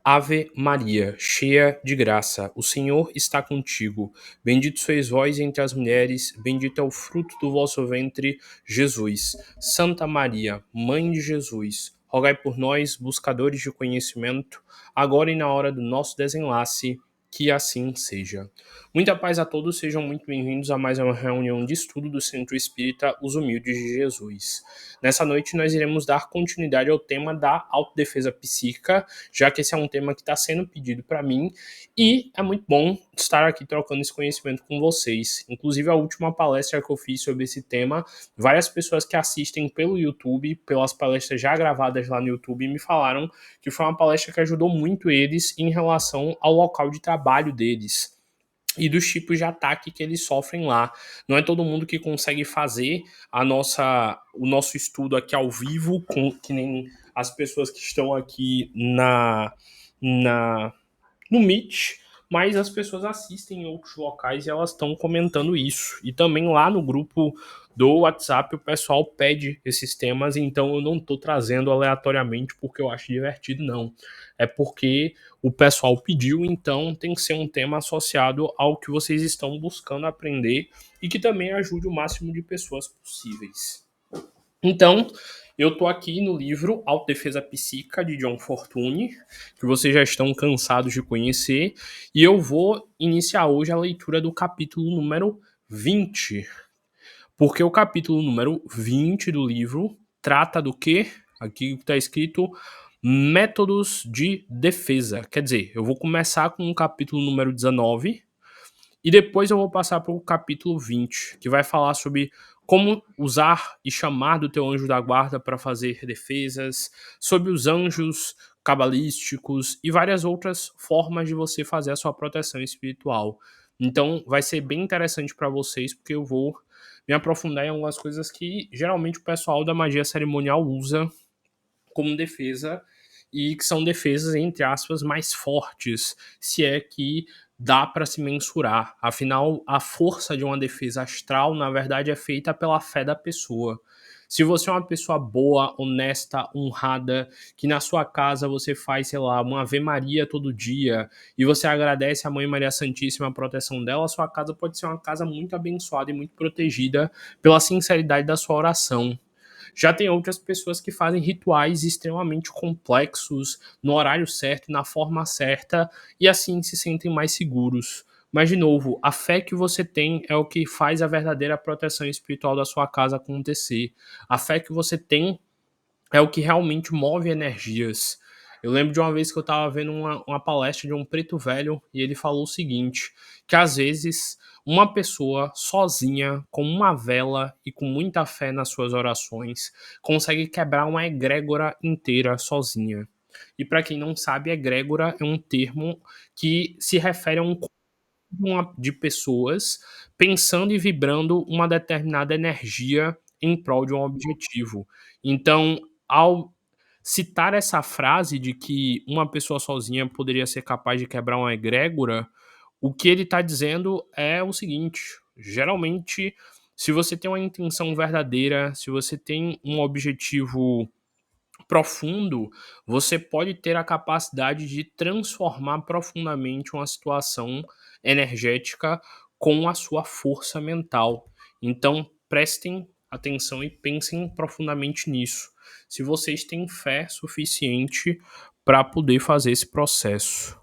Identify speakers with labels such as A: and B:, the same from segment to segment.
A: Ave Maria, cheia de graça, o Senhor está contigo. Bendito sois vós entre as mulheres, bendito é o fruto do vosso ventre, Jesus. Santa Maria, Mãe de Jesus, rogai por nós, buscadores de conhecimento, agora e na hora do nosso desenlace, que assim seja. Muita paz a todos, sejam muito bem-vindos a mais uma reunião de estudo do Centro Espírita Os Humildes de Jesus. Nessa noite nós iremos dar continuidade ao tema da autodefesa psíquica, já que esse é um tema que está sendo pedido para mim, e é muito bom estar aqui trocando esse conhecimento com vocês. Inclusive, a última palestra que eu fiz sobre esse tema, várias pessoas que assistem pelo YouTube, pelas palestras já gravadas lá no YouTube, me falaram que foi uma palestra que ajudou muito eles em relação ao local de trabalho deles e dos tipos de ataque que eles sofrem lá. Não é todo mundo que consegue fazer o nosso estudo aqui ao vivo, que nem as pessoas que estão aqui na no Meet, mas as pessoas assistem em outros locais e elas estão comentando isso. E também lá no grupo do WhatsApp o pessoal pede esses temas, então eu não estou trazendo aleatoriamente porque eu acho divertido, não. É porque o pessoal pediu, então tem que ser um tema associado ao que vocês estão buscando aprender e que também ajude o máximo de pessoas possíveis. Então, eu estou aqui no livro Autodefesa Psíquica, de John Fortune, que vocês já estão cansados de conhecer, e eu vou iniciar hoje a leitura do capítulo número 20, porque o capítulo número 20 do livro trata do quê? Aqui está escrito métodos de defesa. Quer dizer, eu vou começar com o capítulo número 19, e depois eu vou passar para o capítulo 20, que vai falar sobre como usar e chamar do teu anjo da guarda para fazer defesas, sobre os anjos cabalísticos e várias outras formas de você fazer a sua proteção espiritual. Então vai ser bem interessante para vocês, porque eu vou me aprofundar em algumas coisas que geralmente o pessoal da magia cerimonial usa como defesa e que são defesas, entre aspas, mais fortes, se é que dá para se mensurar. Afinal, a força de uma defesa astral, na verdade, é feita pela fé da pessoa. Se você é uma pessoa boa, honesta, honrada, que na sua casa você faz, sei lá, uma Ave Maria todo dia e você agradece a Mãe Maria Santíssima a proteção dela, a sua casa pode ser uma casa muito abençoada e muito protegida pela sinceridade da sua oração. Já tem outras pessoas que fazem rituais extremamente complexos, no horário certo, na forma certa, e assim se sentem mais seguros. Mas, de novo, a fé que você tem é o que faz a verdadeira proteção espiritual da sua casa acontecer. A fé que você tem é o que realmente move energias. Eu lembro de uma vez que eu estava vendo uma palestra de um preto velho e ele falou o seguinte, que às vezes uma pessoa sozinha, com uma vela e com muita fé nas suas orações, consegue quebrar uma egrégora inteira sozinha. E para quem não sabe, egrégora é um termo que se refere a um conjunto de pessoas pensando e vibrando uma determinada energia em prol de um objetivo. Então, ao citar essa frase de que uma pessoa sozinha poderia ser capaz de quebrar uma egrégora, o que ele está dizendo é o seguinte: geralmente, se você tem uma intenção verdadeira, se você tem um objetivo profundo, você pode ter a capacidade de transformar profundamente uma situação energética com a sua força mental. Então, prestem atenção e pensem profundamente nisso. Se vocês têm fé suficiente para poder fazer esse processo.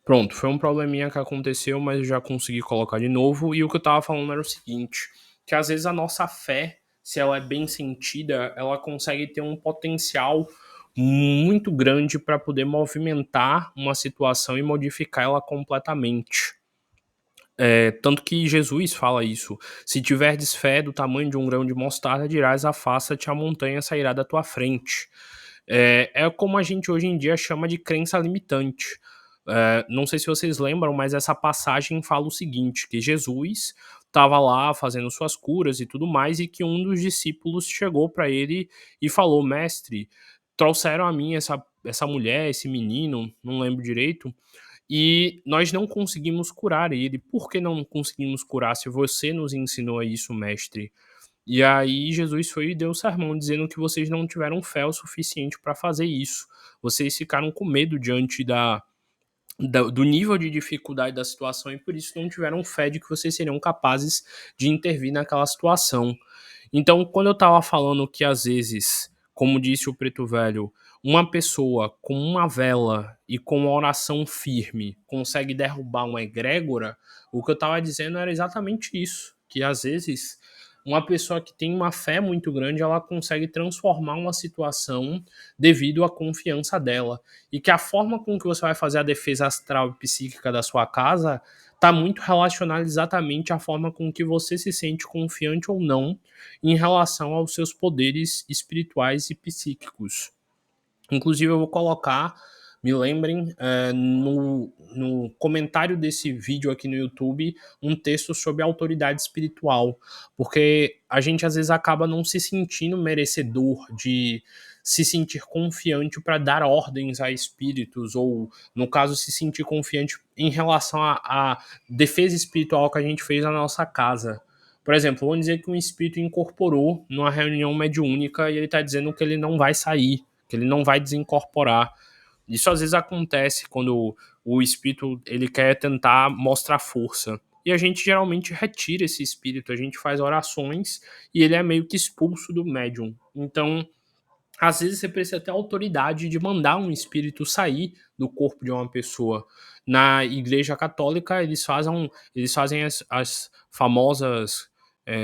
A: Pronto, foi um probleminha que aconteceu, mas eu já consegui colocar de novo. E o que eu tava falando era o seguinte, que às vezes a nossa fé, se ela é bem sentida, ela consegue ter um potencial muito grande para poder movimentar uma situação e modificar ela completamente. Tanto que Jesus fala isso. Se tiverdes fé do tamanho de um grão de mostarda, dirás, afasta-te, a montanha sairá da tua frente. É como a gente hoje em dia chama de crença limitante. Não sei se vocês lembram, mas essa passagem fala o seguinte, que Jesus estava lá fazendo suas curas e tudo mais, e que um dos discípulos chegou para ele e falou, mestre, trouxeram a mim essa mulher, esse menino, não lembro direito, e nós não conseguimos curar ele. Por que não conseguimos curar se você nos ensinou isso, mestre? E aí Jesus foi e deu um sermão dizendo que vocês não tiveram fé o suficiente para fazer isso. Vocês ficaram com medo diante do nível de dificuldade da situação e por isso não tiveram fé de que vocês seriam capazes de intervir naquela situação. Então, quando eu estava falando que às vezes, como disse o Preto Velho, uma pessoa com uma vela e com uma oração firme consegue derrubar uma egrégora, o que eu estava dizendo era exatamente isso, que às vezes uma pessoa que tem uma fé muito grande, ela consegue transformar uma situação devido à confiança dela. E que a forma com que você vai fazer a defesa astral e psíquica da sua casa está muito relacionada exatamente à forma com que você se sente confiante ou não em relação aos seus poderes espirituais e psíquicos. Inclusive, eu vou colocar, me lembrem, no comentário desse vídeo aqui no YouTube, um texto sobre autoridade espiritual, porque a gente às vezes acaba não se sentindo merecedor de se sentir confiante para dar ordens a espíritos, ou, no caso, se sentir confiante em relação à defesa espiritual que a gente fez na nossa casa. Por exemplo, vamos dizer que um espírito incorporou numa reunião mediúnica e ele está dizendo que ele não vai sair, que ele não vai desincorporar. Isso às vezes acontece quando o espírito ele quer tentar mostrar força. E a gente geralmente retira esse espírito, a gente faz orações e ele é meio que expulso do médium. Então, às vezes você precisa ter autoridade de mandar um espírito sair do corpo de uma pessoa. Na Igreja Católica, eles fazem as famosas.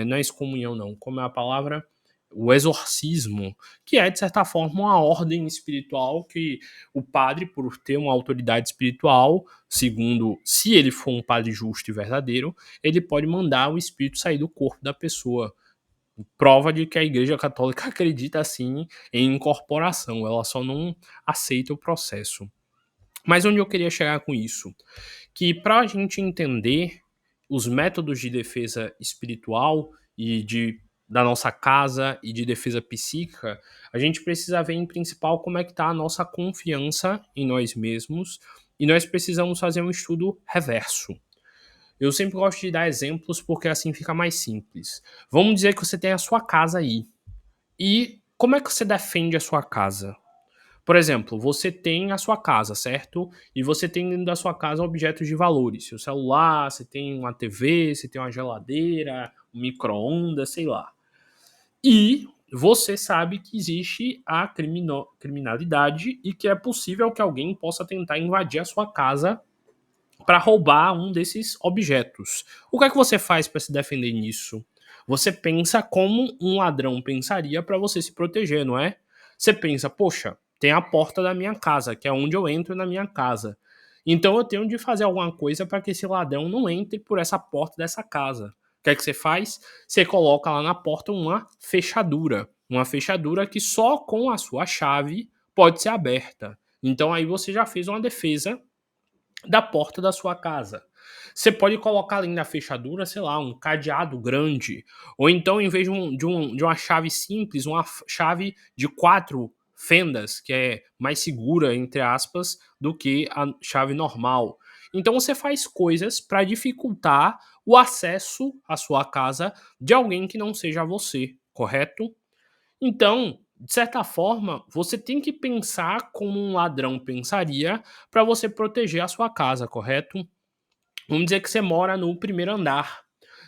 A: Não é excomunhão, não. Como é a palavra? O exorcismo, que é, de certa forma, uma ordem espiritual que o padre, por ter uma autoridade espiritual, segundo, se ele for um padre justo e verdadeiro, ele pode mandar o espírito sair do corpo da pessoa. Prova de que a Igreja Católica acredita sim em incorporação, ela só não aceita o processo. Mas onde eu queria chegar com isso? Que para a gente entender os métodos de defesa espiritual da nossa casa e de defesa psíquica, a gente precisa ver em principal como é que está a nossa confiança em nós mesmos e nós precisamos fazer um estudo reverso. Eu sempre gosto de dar exemplos porque assim fica mais simples. Vamos dizer que você tem a sua casa aí. E como é que você defende a sua casa? Por exemplo, você tem a sua casa, certo? E você tem dentro da sua casa objetos de valores. Seu celular, você tem uma TV, você tem uma geladeira, um micro-ondas, sei lá. E você sabe que existe a criminalidade e que é possível que alguém possa tentar invadir a sua casa para roubar um desses objetos. O que é que você faz para se defender nisso? Você pensa como um ladrão pensaria para você se proteger, não é? Você pensa, poxa, tem a porta da minha casa, que é onde eu entro na minha casa. Então eu tenho de fazer alguma coisa para que esse ladrão não entre por essa porta dessa casa. O que é que você faz? Você coloca lá na porta uma fechadura. Uma fechadura que só com a sua chave pode ser aberta. Então aí você já fez uma defesa da porta da sua casa. Você pode colocar ali na fechadura, sei lá, um cadeado grande, ou então, em vez de uma chave simples, uma chave de 4 fendas, que é mais segura, entre aspas, do que a chave normal. Então você faz coisas para dificultar o acesso à sua casa de alguém que não seja você, correto? Então, de certa forma, você tem que pensar como um ladrão pensaria para você proteger a sua casa, correto? Vamos dizer que você mora no primeiro andar.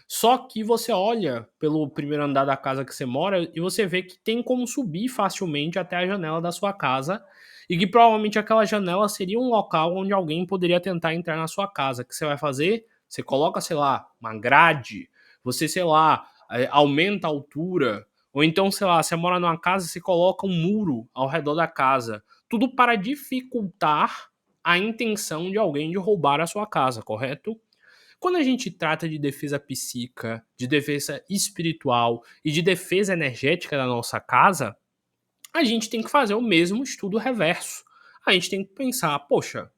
A: Só que você olha pelo primeiro andar da casa que você mora e você vê que tem como subir facilmente até a janela da sua casa e que provavelmente aquela janela seria um local onde alguém poderia tentar entrar na sua casa. O que você vai fazer? Você coloca, sei lá, uma grade, você, sei lá, aumenta a altura, ou então, sei lá, você mora numa casa e você coloca um muro ao redor da casa. Tudo para dificultar a intenção de alguém de roubar a sua casa, correto? Quando a gente trata de defesa psíquica, de defesa espiritual e de defesa energética da nossa casa, a gente tem que fazer o mesmo estudo reverso. A gente tem que pensar, poxa,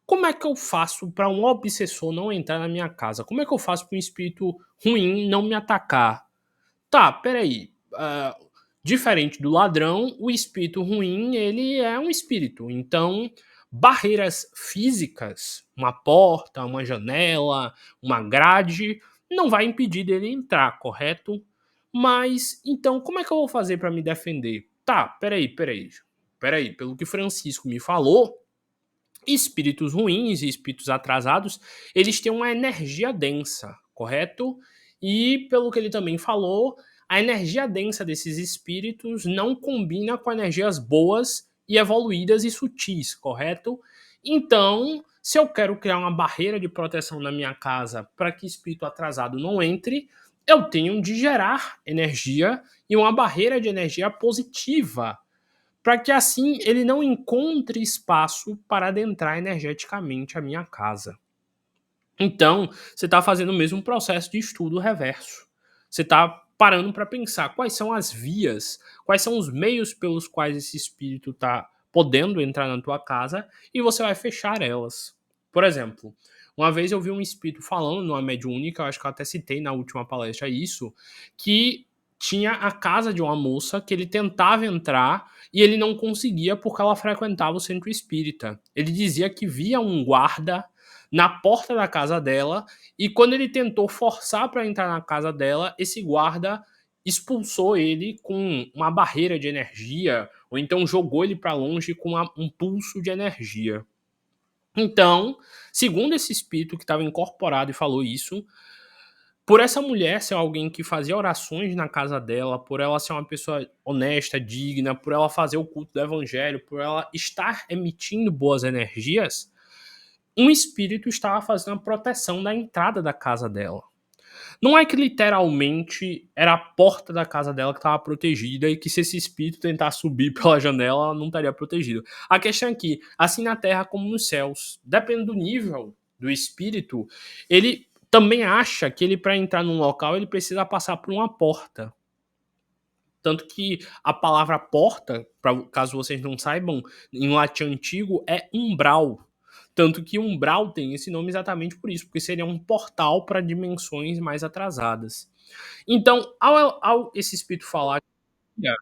A: como é que eu faço para um obsessor não entrar na minha casa? Como é que eu faço para um espírito ruim não me atacar? Tá, peraí. Diferente do ladrão, o espírito ruim, ele é um espírito. Então, barreiras físicas, uma porta, uma janela, uma grade, não vai impedir dele entrar, correto? Mas então, como é que eu vou fazer para me defender? Tá, peraí. Pelo que Francisco me falou, espíritos ruins e espíritos atrasados, eles têm uma energia densa, correto? E pelo que ele também falou, a energia densa desses espíritos não combina com energias boas e evoluídas e sutis, correto? Então, se eu quero criar uma barreira de proteção na minha casa para que espírito atrasado não entre, eu tenho de gerar energia e uma barreira de energia positiva para que assim ele não encontre espaço para adentrar energeticamente a minha casa. Então, você está fazendo o mesmo processo de estudo reverso. Você está parando para pensar quais são as vias, quais são os meios pelos quais esse espírito está podendo entrar na tua casa e você vai fechar elas. Por exemplo, uma vez eu vi um espírito falando numa mediúnica, eu acho que eu até citei na última palestra isso, que tinha a casa de uma moça que ele tentava entrar e ele não conseguia porque ela frequentava o centro espírita. Ele dizia que via um guarda na porta da casa dela e quando ele tentou forçar para entrar na casa dela, esse guarda expulsou ele com uma barreira de energia ou então jogou ele para longe com um pulso de energia. Então, segundo esse espírito que estava incorporado e falou isso, por essa mulher ser alguém que fazia orações na casa dela, por ela ser uma pessoa honesta, digna, por ela fazer o culto do evangelho, por ela estar emitindo boas energias, um espírito estava fazendo a proteção da entrada da casa dela. Não é que literalmente era a porta da casa dela que estava protegida e que se esse espírito tentar subir pela janela, ela não estaria protegida. A questão é que, assim na terra como nos céus, dependendo do nível do espírito, ele também acha que ele, para entrar num local, ele precisa passar por uma porta. Tanto que a palavra porta, caso vocês não saibam, em latim antigo é umbral. Tanto que umbral tem esse nome exatamente por isso, porque seria um portal para dimensões mais atrasadas. Então, ao esse espírito falar que tinha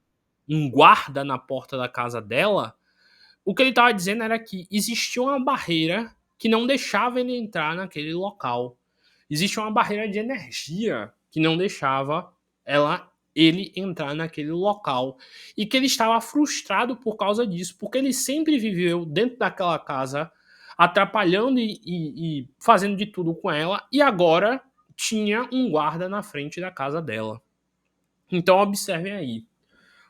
A: um guarda na porta da casa dela, o que ele estava dizendo era que existia uma barreira que não deixava ele entrar naquele local. Existia uma barreira de energia que não deixava ele entrar naquele local. E que ele estava frustrado por causa disso, porque ele sempre viveu dentro daquela casa, atrapalhando e fazendo de tudo com ela, e agora tinha um guarda na frente da casa dela. Então observem aí.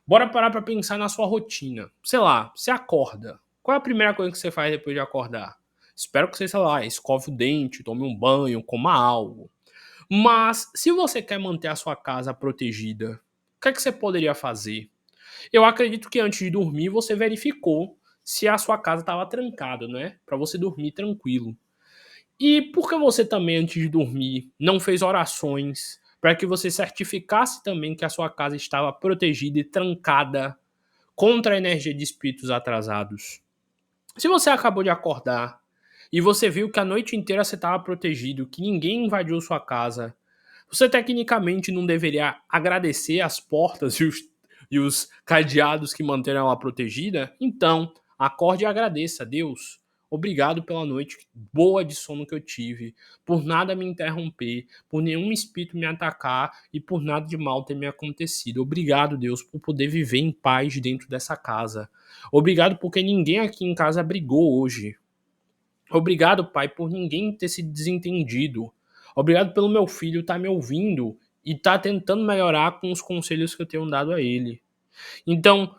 A: Bora parar para pensar na sua rotina. Sei lá, você acorda. Qual é a primeira coisa que você faz depois de acordar? Espero que você, sei lá, escove o dente, tome um banho, coma algo. Mas se você quer manter a sua casa protegida, o que é que você poderia fazer? Eu acredito que antes de dormir você verificou se a sua casa estava trancada, né? Para você dormir tranquilo. E por que você também, antes de dormir, não fez orações para que você certificasse também que a sua casa estava protegida e trancada contra a energia de espíritos atrasados? Se você acabou de acordar e você viu que a noite inteira você estava protegido, que ninguém invadiu sua casa, você tecnicamente não deveria agradecer as portas e os cadeados que manteram ela protegida? Então, acorde e agradeça a Deus. Obrigado pela noite boa de sono que eu tive, por nada me interromper, por nenhum espírito me atacar e por nada de mal ter me acontecido. Obrigado, Deus, por poder viver em paz dentro dessa casa. Obrigado porque ninguém aqui em casa brigou hoje. Obrigado, Pai, por ninguém ter se desentendido. Obrigado pelo meu filho estar me ouvindo e estar tentando melhorar com os conselhos que eu tenho dado a ele. Então,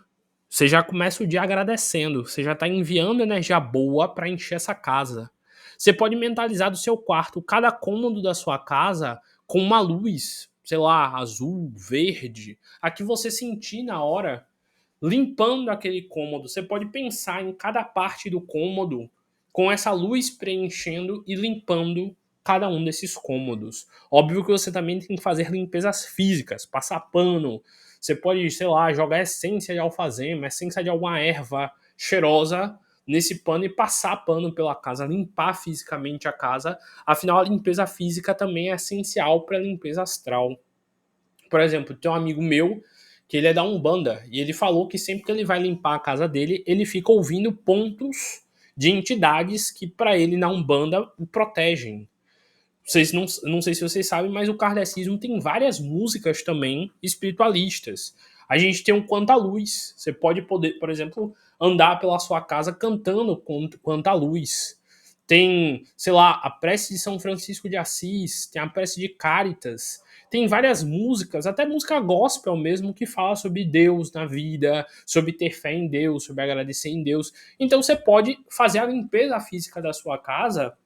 A: você já começa o dia agradecendo, você já está enviando energia boa para encher essa casa. Você pode mentalizar do seu quarto cada cômodo da sua casa com uma luz, sei lá, azul, verde, a que você sentir na hora, limpando aquele cômodo. Você pode pensar em cada parte do cômodo com essa luz preenchendo e limpando cada um desses cômodos. Óbvio que você também tem que fazer limpezas físicas, passar pano. Você pode, sei lá, jogar essência de alfazema, essência de alguma erva cheirosa nesse pano e passar pano pela casa, limpar fisicamente a casa. Afinal, a limpeza física também é essencial para a limpeza astral. Por exemplo, tem um amigo meu que ele é da Umbanda e ele falou que sempre que ele vai limpar a casa dele, ele fica ouvindo pontos de entidades que para ele na Umbanda o protegem. Não sei se vocês sabem, mas o kardecismo tem várias músicas também espiritualistas. A gente tem um Quanta Luz. Você pode poder, por exemplo, andar pela sua casa cantando Quanta Luz. Tem, sei lá, a prece de São Francisco de Assis, tem a prece de Cáritas. Tem várias músicas, até música gospel mesmo, que fala sobre Deus na vida, sobre ter fé em Deus, sobre agradecer em Deus. Então você pode fazer a limpeza física da sua casa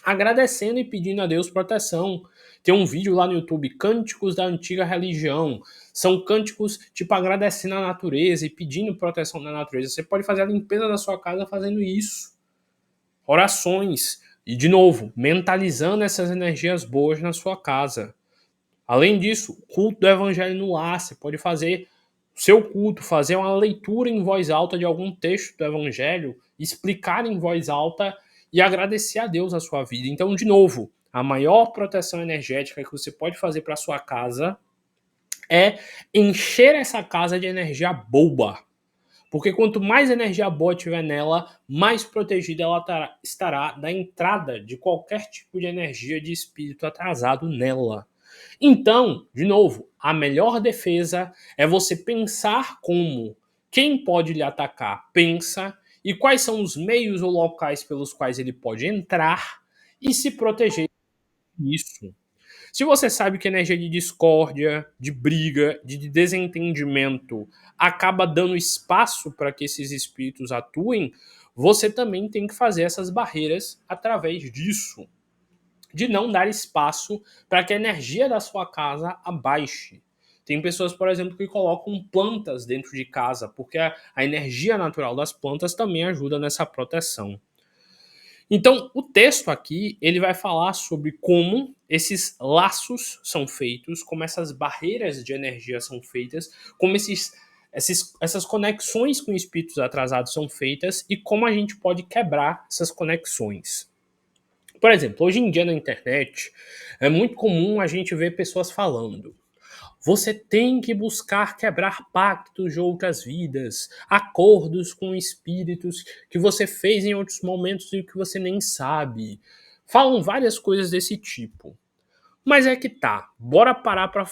A: agradecendo e pedindo a Deus proteção. Tem um vídeo lá no YouTube, Cânticos da Antiga Religião. São cânticos, tipo, agradecendo a natureza e pedindo proteção da natureza. Você pode fazer a limpeza da sua casa fazendo isso. Orações. E, de novo, mentalizando essas energias boas na sua casa. Além disso, culto do evangelho no lar. Você pode fazer seu culto, fazer uma leitura em voz alta de algum texto do evangelho, explicar em voz alta e agradecer a Deus a sua vida. Então, de novo, a maior proteção energética que você pode fazer para sua casa é encher essa casa de energia boa. Porque quanto mais energia boa tiver nela, mais protegida ela estará da entrada de qualquer tipo de energia de espírito atrasado nela. Então, de novo, a melhor defesa é você pensar como quem pode lhe atacar pensa e quais são os meios ou locais pelos quais ele pode entrar e se proteger disso. Se você sabe que a energia de discórdia, de briga, de desentendimento acaba dando espaço para que esses espíritos atuem, você também tem que fazer essas barreiras através disso. De não dar espaço para que a energia da sua casa abaixe. Tem pessoas, por exemplo, que colocam plantas dentro de casa, porque a energia natural das plantas também ajuda nessa proteção. Então, o texto aqui, ele vai falar sobre como esses laços são feitos, como essas barreiras de energia são feitas, como essas conexões com espíritos atrasados são feitas e como a gente pode quebrar essas conexões. Por exemplo, hoje em dia na internet é muito comum a gente ver pessoas falando: você tem que buscar quebrar pactos de outras vidas, acordos com espíritos que você fez em outros momentos e que você nem sabe. Falam várias coisas desse tipo. Mas é que tá, bora parar para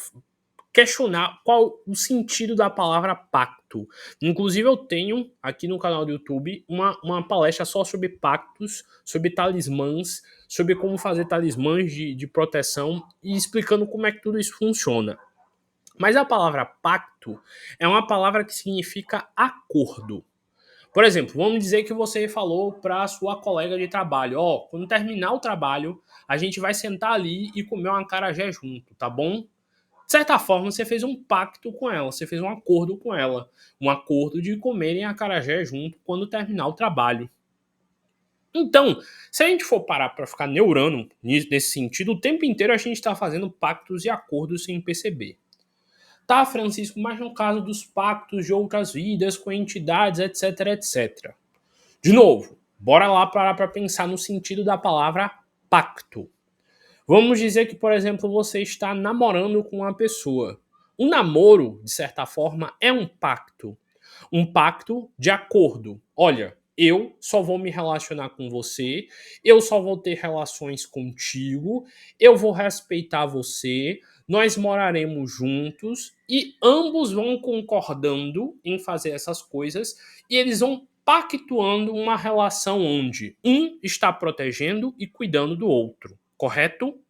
A: questionar qual o sentido da palavra pacto. Inclusive eu tenho aqui no canal do YouTube uma palestra só sobre pactos, sobre talismãs, sobre como fazer talismãs de proteção e explicando como é que tudo isso funciona. Mas a palavra pacto é uma palavra que significa acordo. Por exemplo, vamos dizer que você falou para a sua colega de trabalho: ó, quando terminar o trabalho, a gente vai sentar ali e comer uma acarajé junto, tá bom? De certa forma, você fez um pacto com ela, você fez um acordo com ela. Um acordo de comerem acarajé junto quando terminar o trabalho. Então, se a gente for parar para ficar neurando nesse sentido, o tempo inteiro a gente está fazendo pactos e acordos sem perceber. Tá, Francisco, mas no caso dos pactos de outras vidas com entidades, etc, etc. De novo, bora lá parar para pensar no sentido da palavra pacto. Vamos dizer que, por exemplo, você está namorando com uma pessoa. O namoro, de certa forma, é um pacto. Um pacto de acordo. Olha, eu só vou me relacionar com você, eu só vou ter relações contigo, eu vou respeitar você, nós moraremos juntos e ambos vão concordando em fazer essas coisas e eles vão pactuando uma relação onde um está protegendo e cuidando do outro, correto?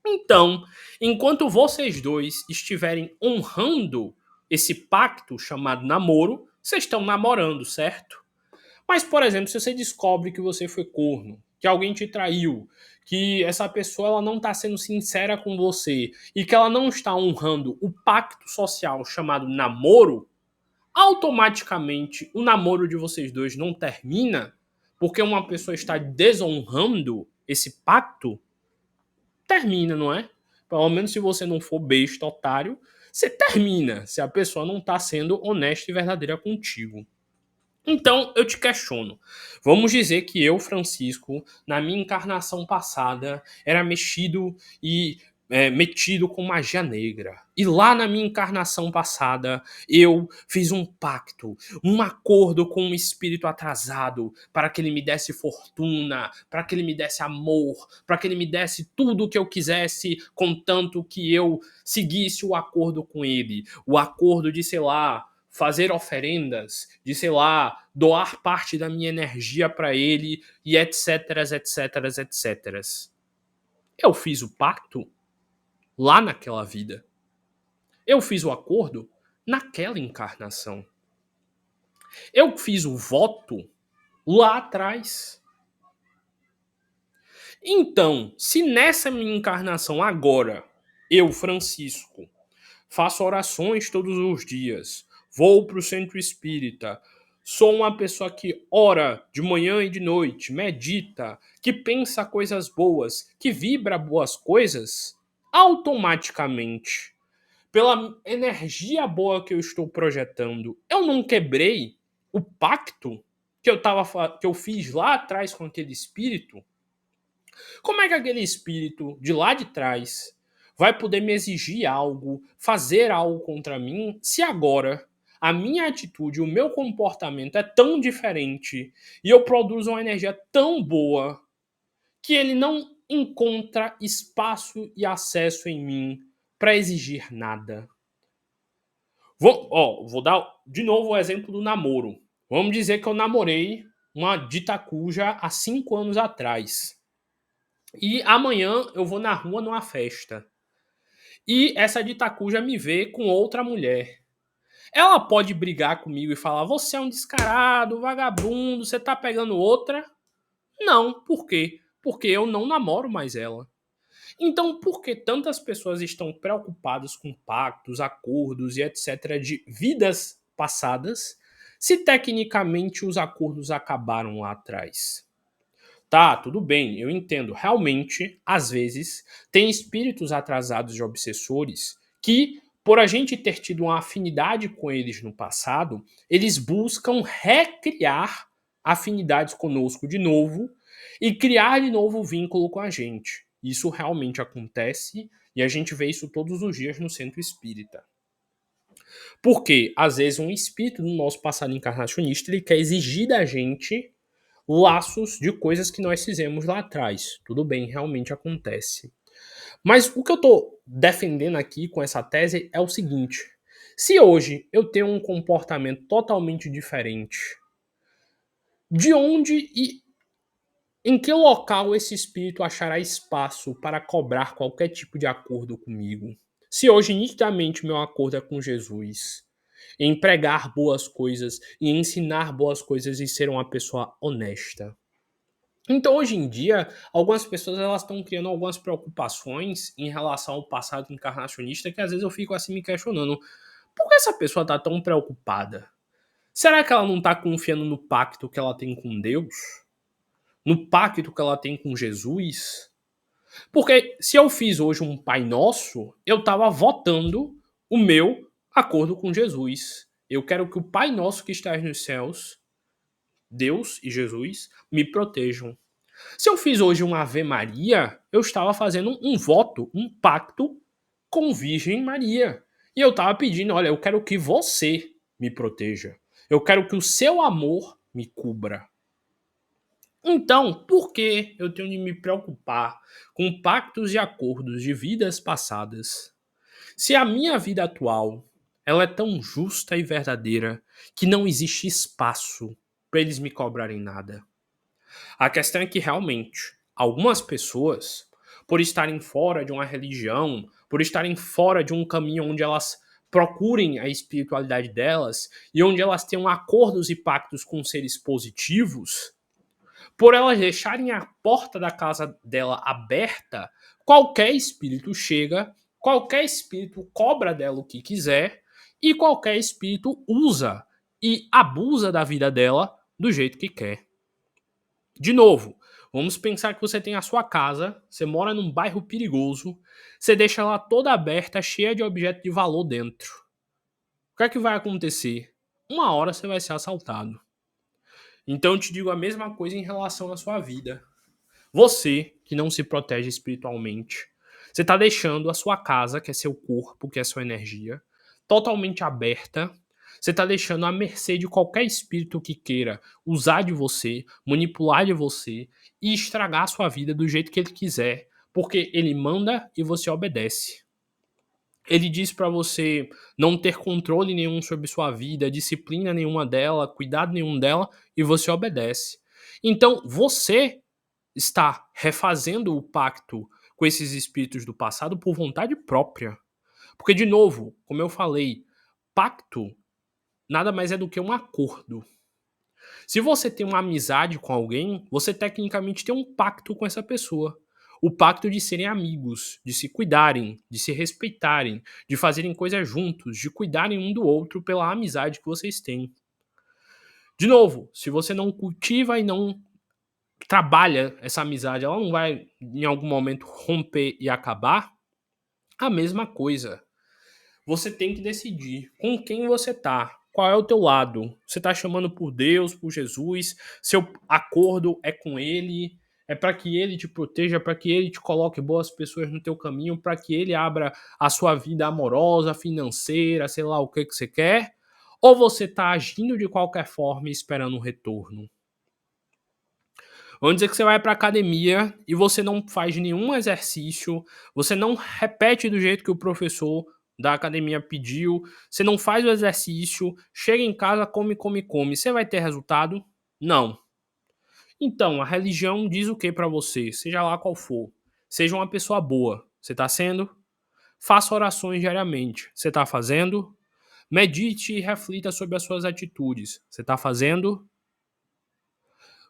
A: Então, enquanto vocês dois estiverem honrando esse pacto chamado namoro, vocês estão namorando, certo? Mas, por exemplo, se você descobre que você foi corno, que alguém te traiu, que essa pessoa ela não está sendo sincera com você e que ela não está honrando o pacto social chamado namoro, automaticamente o namoro de vocês dois não termina porque uma pessoa está desonrando esse pacto? Termina, não é? Pelo menos se você não for besta, otário, você termina se a pessoa não está sendo honesta e verdadeira contigo. Então, eu te questiono. Vamos dizer que eu, Francisco, na minha encarnação passada, era mexido e metido com magia negra. E lá na minha encarnação passada, eu fiz um pacto, um acordo com um espírito atrasado para que ele me desse fortuna, para que ele me desse amor, para que ele me desse tudo o que eu quisesse, contanto que eu seguisse o acordo com ele. O acordo de, sei lá, fazer oferendas, de, sei lá, doar parte da minha energia para ele e etc, etc, etc. Eu fiz o pacto lá naquela vida. Eu fiz o acordo naquela encarnação. Eu fiz o voto lá atrás. Então, se nessa minha encarnação agora, eu, Francisco, faço orações todos os dias, vou para o centro espírita, sou uma pessoa que ora de manhã e de noite, medita, que pensa coisas boas, que vibra boas coisas, automaticamente pela energia boa que eu estou projetando, eu não quebrei o pacto que eu fiz lá atrás com aquele espírito? Como é que aquele espírito de lá de trás vai poder me exigir algo, fazer algo contra mim, se agora a minha atitude, o meu comportamento é tão diferente e eu produzo uma energia tão boa que ele não encontra espaço e acesso em mim para exigir nada? Vou dar de novo o exemplo do namoro. Vamos dizer que eu namorei uma dita cuja há 5 anos atrás. E amanhã eu vou na rua numa festa. E essa dita cuja me vê com outra mulher. Ela pode brigar comigo e falar: você é um descarado, vagabundo, você tá pegando outra? Não. Por quê? Porque eu não namoro mais ela. Então, por que tantas pessoas estão preocupadas com pactos, acordos e etc. de vidas passadas, se tecnicamente os acordos acabaram lá atrás? Tá, tudo bem, eu entendo. Realmente, às vezes, tem espíritos atrasados de obsessores que, por a gente ter tido uma afinidade com eles no passado, eles buscam recriar afinidades conosco de novo e criar de novo o vínculo com a gente. Isso realmente acontece e a gente vê isso todos os dias no centro espírita. Porque, às vezes, um espírito do nosso passado encarnacionista ele quer exigir da gente laços de coisas que nós fizemos lá atrás. Tudo bem, realmente acontece. Mas o que eu estou defendendo aqui com essa tese é o seguinte: se hoje eu tenho um comportamento totalmente diferente, de onde e em que local esse espírito achará espaço para cobrar qualquer tipo de acordo comigo? Se hoje nitidamente meu acordo é com Jesus, em pregar boas coisas e ensinar boas coisas e ser uma pessoa honesta. Então, hoje em dia, algumas pessoas elas estão criando algumas preocupações em relação ao passado encarnacionista que às vezes eu fico assim me questionando. Por que essa pessoa está tão preocupada? Será que ela não está confiando no pacto que ela tem com Deus? No pacto que ela tem com Jesus? Porque se eu fiz hoje um Pai Nosso, eu estava votando o meu acordo com Jesus. Eu quero que o Pai Nosso que está nos céus, Deus e Jesus, me protejam. Se eu fiz hoje uma Ave Maria, eu estava fazendo um voto, um pacto com Virgem Maria. E eu estava pedindo: olha, eu quero que você me proteja. Eu quero que o seu amor me cubra. Então, por que eu tenho de me preocupar com pactos e acordos de vidas passadas? Se a minha vida atual ela é tão justa e verdadeira que não existe espaço para eles me cobrarem nada. A questão é que realmente algumas pessoas, por estarem fora de uma religião, por estarem fora de um caminho onde elas procurem a espiritualidade delas e onde elas tenham acordos e pactos com seres positivos, por elas deixarem a porta da casa dela aberta, qualquer espírito chega, qualquer espírito cobra dela o que quiser e qualquer espírito usa e abusa da vida dela do jeito que quer. De novo, vamos pensar que você tem a sua casa, você mora num bairro perigoso, você deixa ela toda aberta, cheia de objetos de valor dentro. O que é que vai acontecer? Uma hora você vai ser assaltado. Então eu te digo a mesma coisa em relação à sua vida. Você que não se protege espiritualmente, Você está deixando a sua casa, que é seu corpo, que é sua energia, totalmente aberta. Você está deixando à mercê de qualquer espírito que queira usar de você, manipular de você e estragar a sua vida do jeito que ele quiser, porque ele manda e você obedece. Ele diz para você não ter controle nenhum sobre sua vida, disciplina nenhuma dela, cuidado nenhum dela, e você obedece. Então, você está refazendo o pacto com esses espíritos do passado por vontade própria. Porque, de novo, como eu falei, pacto nada mais é do que um acordo. Se você tem uma amizade com alguém, você tecnicamente tem um pacto com essa pessoa. O pacto de serem amigos, de se cuidarem, de se respeitarem, de fazerem coisas juntos, de cuidarem um do outro pela amizade que vocês têm. De novo, se você não cultiva e não trabalha essa amizade, ela não vai em algum momento romper e acabar, a mesma coisa. Você tem que decidir com quem você tá. Qual é o teu lado? Você tá chamando por Deus, por Jesus? Seu acordo é com ele? É para que ele te proteja, para que ele te coloque boas pessoas no teu caminho, para que ele abra a sua vida amorosa, financeira, sei lá o que você quer? Ou você tá agindo de qualquer forma e esperando um retorno? Vamos dizer que você vai para academia e você não faz nenhum exercício, você não repete do jeito que o professor da academia pediu, você não faz o exercício, chega em casa, come, come, come. Você vai ter resultado? Não. Então, a religião diz o que para você? Seja lá qual for. Seja uma pessoa boa. Você está sendo? Faça orações diariamente. Você está fazendo? Medite e reflita sobre as suas atitudes. Você está fazendo?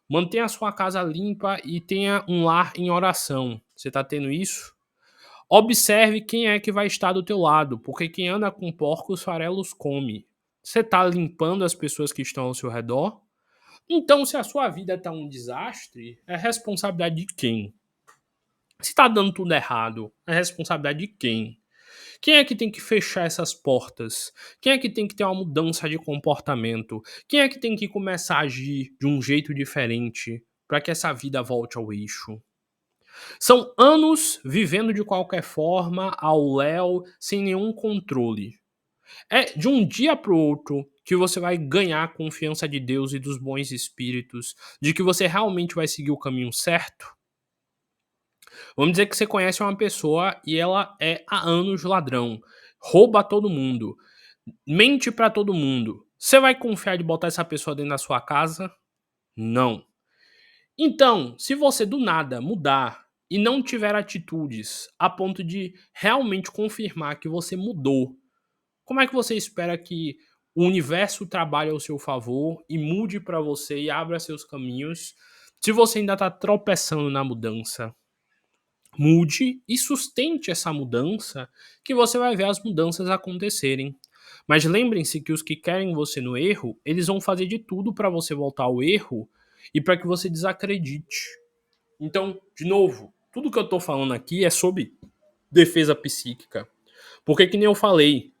A: Mantenha a sua casa limpa e tenha um lar em oração. Você está tendo isso? Observe quem é que vai estar do teu lado, porque quem anda com porcos, farelos come. Você está limpando as pessoas que estão ao seu redor? Então, se a sua vida está um desastre, é responsabilidade de quem? Se está dando tudo errado, é responsabilidade de quem? Quem é que tem que fechar essas portas? Quem é que tem que ter uma mudança de comportamento? Quem é que tem que começar a agir de um jeito diferente para que essa vida volte ao eixo? São anos vivendo de qualquer forma, ao léu, sem nenhum controle. É de um dia para o outro que você vai ganhar a confiança de Deus e dos bons espíritos, de que você realmente vai seguir o caminho certo? Vamos dizer que você conhece uma pessoa e ela é há anos ladrão, rouba todo mundo, mente pra todo mundo. Você vai confiar de botar essa pessoa dentro da sua casa? Não. Então, se você do nada mudar e não tiver atitudes a ponto de realmente confirmar que você mudou, como é que você espera que o universo trabalhe ao seu favor e mude pra você e abra seus caminhos se você ainda tá tropeçando na mudança? Mude e sustente essa mudança, que você vai ver as mudanças acontecerem. Mas lembrem-se que os que querem você no erro, eles vão fazer de tudo para você voltar ao erro e para que você desacredite. Então, de novo, tudo que eu tô falando aqui é sobre defesa psíquica. Porque que nem eu falei,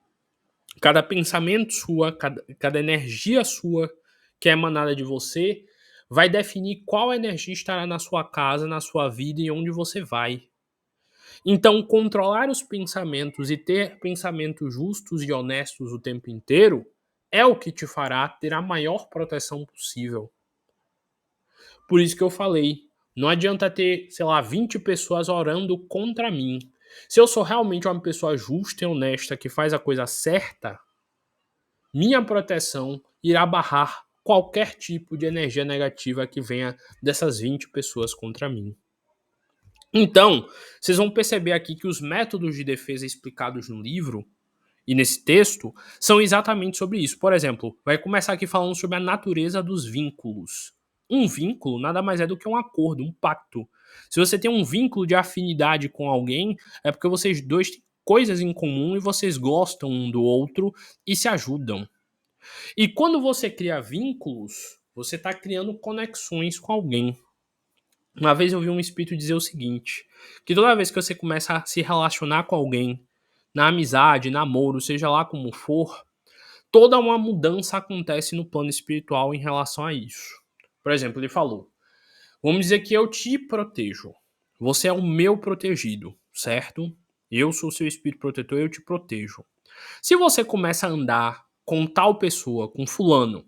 A: cada pensamento sua, cada energia sua que é emanada de você, vai definir qual energia estará na sua casa, na sua vida e onde você vai. Então, controlar os pensamentos e ter pensamentos justos e honestos o tempo inteiro é o que te fará ter a maior proteção possível. Por isso que eu falei, não adianta ter, sei lá, 20 pessoas orando contra mim. Se eu sou realmente uma pessoa justa e honesta que faz a coisa certa, minha proteção irá barrar qualquer tipo de energia negativa que venha dessas 20 pessoas contra mim. Então, vocês vão perceber aqui que os métodos de defesa explicados no livro e nesse texto são exatamente sobre isso. Por exemplo, vai começar aqui falando sobre a natureza dos vínculos. Um vínculo nada mais é do que um acordo, um pacto. Se você tem um vínculo de afinidade com alguém, é porque vocês dois têm coisas em comum e vocês gostam um do outro e se ajudam. E quando você cria vínculos, você está criando conexões com alguém. Uma vez eu vi um espírito dizer o seguinte, que toda vez que você começa a se relacionar com alguém, na amizade, namoro, seja lá como for, toda uma mudança acontece no plano espiritual em relação a isso. Por exemplo, ele falou, vamos dizer que eu te protejo, você é o meu protegido. certo? Eu sou seu espírito protetor e eu te protejo. Se você começa a andar com tal pessoa, com fulano,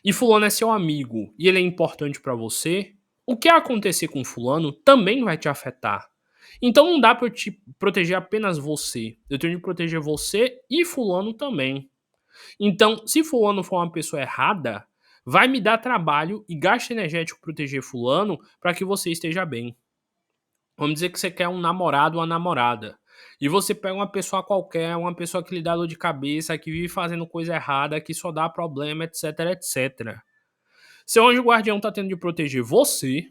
A: e fulano é seu amigo e ele é importante pra você, o que acontecer com fulano também vai te afetar. Então não dá pra eu te proteger apenas você. Eu tenho que proteger você e fulano também. Então, se fulano for uma pessoa errada, vai me dar trabalho e gasto energético proteger fulano para que você esteja bem. Vamos dizer que você quer um namorado ou uma namorada. E você pega uma pessoa qualquer, uma pessoa que lhe dá dor de cabeça, que vive fazendo coisa errada, que só dá problema, etc, etc. Seu anjo guardião tá tendo de proteger você,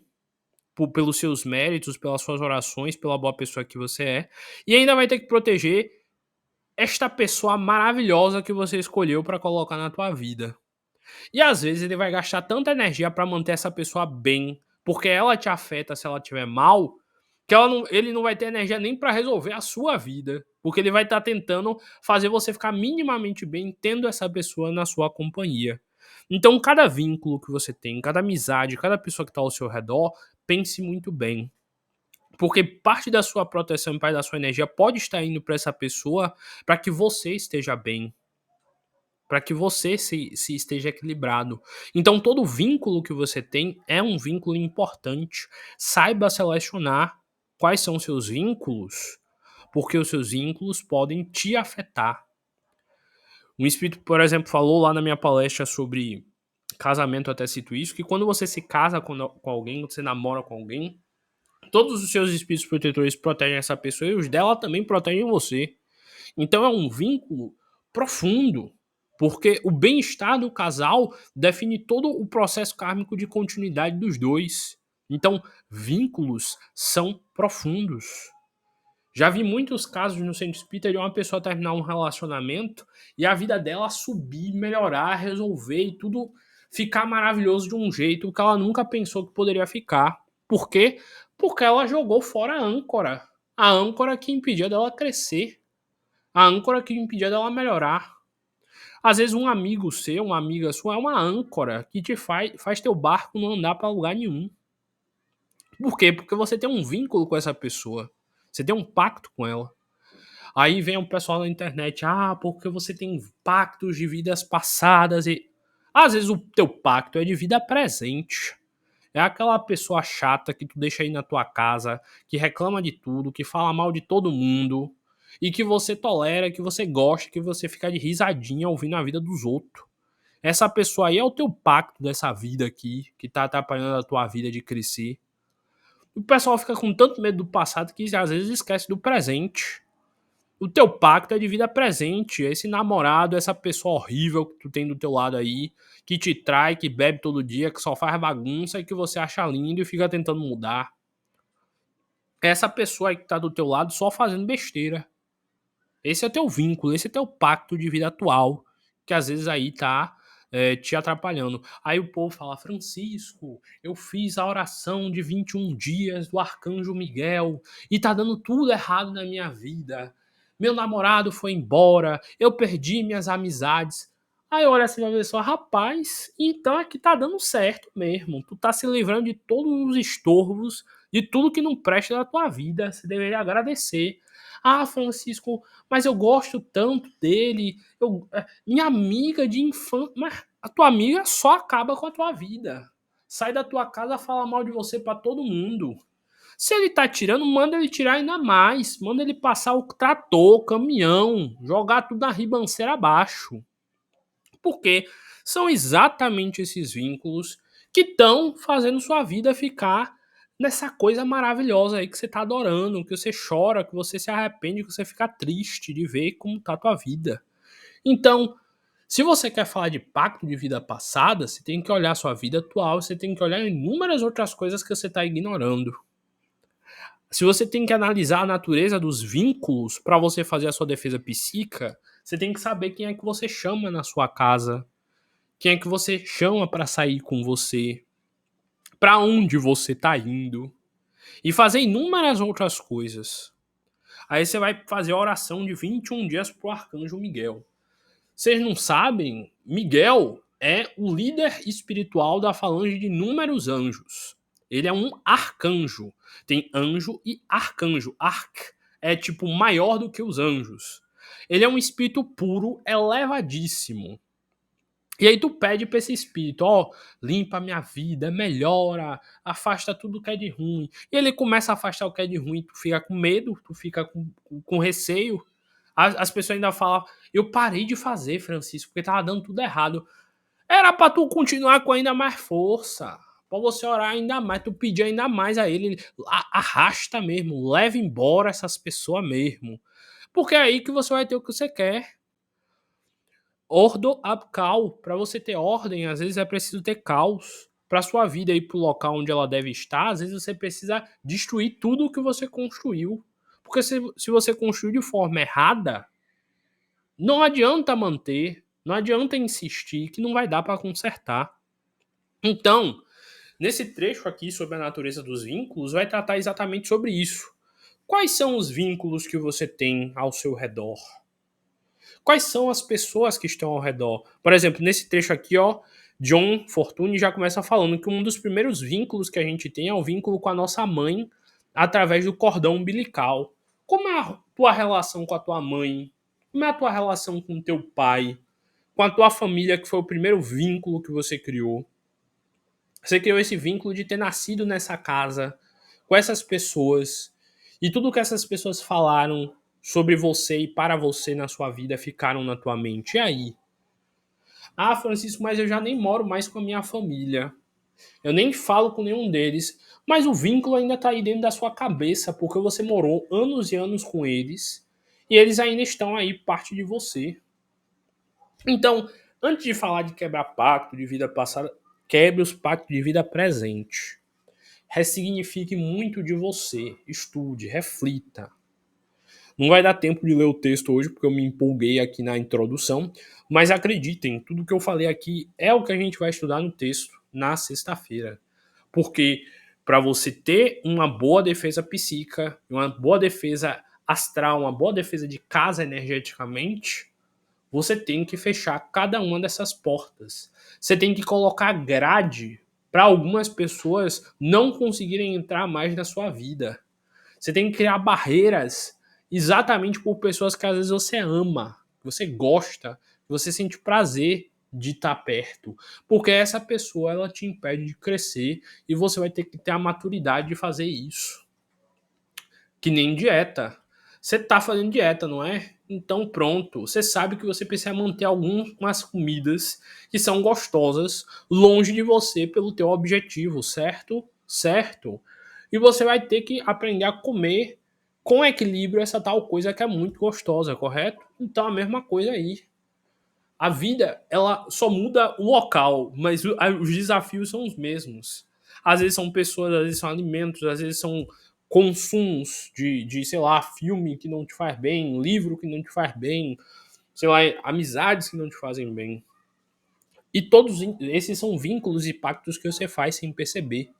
A: pelos seus méritos, pelas suas orações, pela boa pessoa que você é, e ainda vai ter que proteger esta pessoa maravilhosa que você escolheu para colocar na tua vida. E às vezes ele vai gastar tanta energia para manter essa pessoa bem, porque ela te afeta se ela estiver mal, que ele não vai ter energia nem para resolver a sua vida, porque ele vai estar tentando fazer você ficar minimamente bem tendo essa pessoa na sua companhia. Então, cada vínculo que você tem, cada amizade, cada pessoa que está ao seu redor, pense muito bem. Porque parte da sua proteção e parte da sua energia pode estar indo para essa pessoa para que você esteja bem, para que você se esteja equilibrado. Então, todo vínculo que você tem é um vínculo importante. Saiba selecionar quais são os seus vínculos, porque os seus vínculos podem te afetar. Um espírito, por exemplo, falou lá na minha palestra sobre casamento, até cito isso, que quando você se casa com alguém, quando você namora com alguém, todos os seus espíritos protetores protegem essa pessoa e os dela também protegem você. Então é um vínculo profundo, porque o bem-estar do casal define todo o processo kármico de continuidade dos dois. Então, vínculos são profundos. Já vi muitos casos no centro espírita de uma pessoa terminar um relacionamento e a vida dela subir, melhorar, resolver e tudo ficar maravilhoso de um jeito que ela nunca pensou que poderia ficar. Por quê? Porque ela jogou fora a âncora. A âncora que impedia dela crescer. A âncora que impedia dela melhorar. Às vezes um amigo seu, uma amiga sua é uma âncora que te faz teu barco não andar para lugar nenhum. Por quê? Porque você tem um vínculo com essa pessoa. Você tem um pacto com ela. Aí vem o pessoal na internet, porque você tem pactos de vidas passadas e... Às vezes o teu pacto é de vida presente. É aquela pessoa chata que tu deixa aí na tua casa, que reclama de tudo, que fala mal de todo mundo, e que você tolera, que você gosta, que você fica de risadinha ouvindo a vida dos outros. Essa pessoa aí é o teu pacto dessa vida aqui, que tá atrapalhando a tua vida de crescer. O pessoal fica com tanto medo do passado que às vezes esquece do presente. O teu pacto é de vida presente. Esse namorado, essa pessoa horrível que tu tem do teu lado aí, que te trai, que bebe todo dia, que só faz bagunça e que você acha lindo e fica tentando mudar. Essa pessoa aí que tá do teu lado só fazendo besteira. Esse é teu vínculo, esse é teu pacto de vida atual, que às vezes aí tá te atrapalhando. Aí o povo fala, Francisco, eu fiz a oração de 21 dias do Arcanjo Miguel e tá dando tudo errado na minha vida. Meu namorado foi embora, eu perdi minhas amizades. Aí olha assim pra pessoa, rapaz, então aqui tá dando certo mesmo. Tu tá se livrando de todos os estorvos, de tudo que não presta da tua vida. Você deveria agradecer. Francisco, mas eu gosto tanto dele. Minha amiga de infância. Mas a tua amiga só acaba com a tua vida. Sai da tua casa, fala mal de você pra todo mundo. Se ele tá tirando, manda ele tirar ainda mais. Manda ele passar o trator, o caminhão, jogar tudo na ribanceira abaixo. Porque são exatamente esses vínculos que estão fazendo sua vida ficar nessa coisa maravilhosa aí que você tá adorando, que você chora, que você se arrepende, que você fica triste de ver como tá a tua vida. Então, se você quer falar de pacto de vida passada, você tem que olhar sua vida atual, você tem que olhar inúmeras outras coisas que você está ignorando. Se você tem que analisar a natureza dos vínculos para você fazer a sua defesa psíquica, você tem que saber quem é que você chama na sua casa, quem é que você chama para sair com você, para onde você tá indo e fazer inúmeras outras coisas. Aí você vai fazer a oração de 21 dias pro Arcanjo Miguel. Vocês não sabem, Miguel é o líder espiritual da falange de inúmeros anjos. Ele é um arcanjo. Tem anjo e arcanjo. é tipo maior do que os anjos. Ele é um espírito puro, elevadíssimo. E aí tu pede pra esse espírito, ó, limpa a minha vida, melhora, afasta tudo que é de ruim. E ele começa a afastar o que é de ruim, tu fica com medo, tu fica com receio. As pessoas ainda falam, eu parei de fazer, Francisco, porque tava dando tudo errado. Era pra tu continuar com ainda mais força, pra você orar ainda mais, tu pedir ainda mais a ele, arrasta mesmo, leva embora essas pessoas mesmo. Porque é aí que você vai ter o que você quer. Ordo ab cal. Para você ter ordem, às vezes é preciso ter caos. Para sua vida ir para o local onde ela deve estar, às vezes você precisa destruir tudo o que você construiu. Porque se você construiu de forma errada, não adianta manter, não adianta insistir, que não vai dar para consertar. Então, nesse trecho aqui sobre a natureza dos vínculos, vai tratar exatamente sobre isso. Quais são os vínculos que você tem ao seu redor? Quais são as pessoas que estão ao redor? Por exemplo, nesse trecho aqui, ó, John Fortune já começa falando que um dos primeiros vínculos que a gente tem é o vínculo com a nossa mãe através do cordão umbilical. Como é a tua relação com a tua mãe? Como é a tua relação com o teu pai? Com a tua família, que foi o primeiro vínculo que você criou? Você criou esse vínculo de ter nascido nessa casa, com essas pessoas, e tudo que essas pessoas falaram sobre você e para você na sua vida ficaram na tua mente. E aí? Ah, Francisco, mas eu já nem moro mais com a minha família. Eu nem falo com nenhum deles. Mas o vínculo ainda está aí dentro da sua cabeça, porque você morou anos e anos com eles, e eles ainda estão aí parte de você. Então, antes de falar de quebrar pacto de vida passada, quebre os pactos de vida presente. Ressignifique muito de você. Estude, reflita. Não vai dar tempo de ler o texto hoje, porque eu me empolguei aqui na introdução, mas acreditem, tudo que eu falei aqui é o que a gente vai estudar no texto na sexta-feira. Porque para você ter uma boa defesa psíquica, uma boa defesa astral, uma boa defesa de casa energeticamente, você tem que fechar cada uma dessas portas. Você tem que colocar grade para algumas pessoas não conseguirem entrar mais na sua vida. Você tem que criar barreiras exatamente por pessoas que às vezes você ama, que você gosta, que você sente prazer de estar perto. Porque essa pessoa ela te impede de crescer e você vai ter que ter a maturidade de fazer isso. Que nem dieta. Você tá fazendo dieta, não é? Então pronto, você sabe que você precisa manter algumas comidas que são gostosas longe de você pelo teu objetivo, certo? Certo. E você vai ter que aprender a comer com equilíbrio essa tal coisa que é muito gostosa, correto? Então a mesma coisa aí. A vida, ela só muda o local, mas os desafios são os mesmos. Às vezes são pessoas, às vezes são alimentos, às vezes são consumos sei lá, filme que não te faz bem, livro que não te faz bem, sei lá, amizades que não te fazem bem. E todos esses são vínculos e pactos que você faz sem perceber.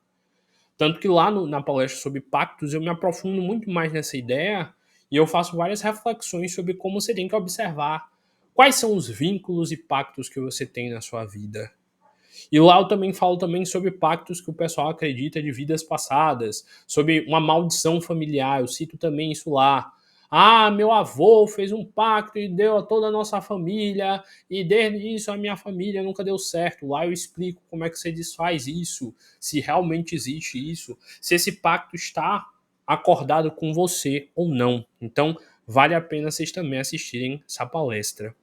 A: Tanto que lá na palestra sobre pactos eu me aprofundo muito mais nessa ideia e eu faço várias reflexões sobre como você tem que observar quais são os vínculos e pactos que você tem na sua vida. E lá eu também falo também sobre pactos que o pessoal acredita de vidas passadas, sobre uma maldição familiar, eu cito também isso lá. Ah, meu avô fez um pacto e deu a toda a nossa família, e desde isso a minha família nunca deu certo. Lá eu explico como é que você desfaz isso, se realmente existe isso, se esse pacto está acordado com você ou não. Então, vale a pena vocês também assistirem essa palestra.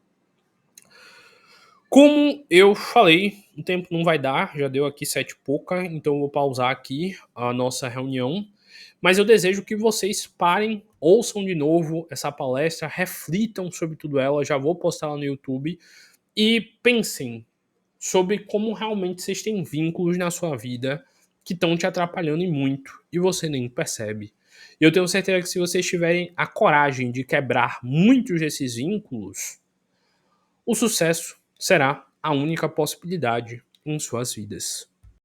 A: Como eu falei, o tempo não vai dar, já deu aqui 7 e pouca, então eu vou pausar aqui a nossa reunião. Mas eu desejo que vocês parem, ouçam de novo essa palestra, reflitam sobre tudo ela, já vou postar lá no YouTube, e pensem sobre como realmente vocês têm vínculos na sua vida que estão te atrapalhando e muito, e você nem percebe. E eu tenho certeza que se vocês tiverem a coragem de quebrar muitos desses vínculos, o sucesso será a única possibilidade em suas vidas.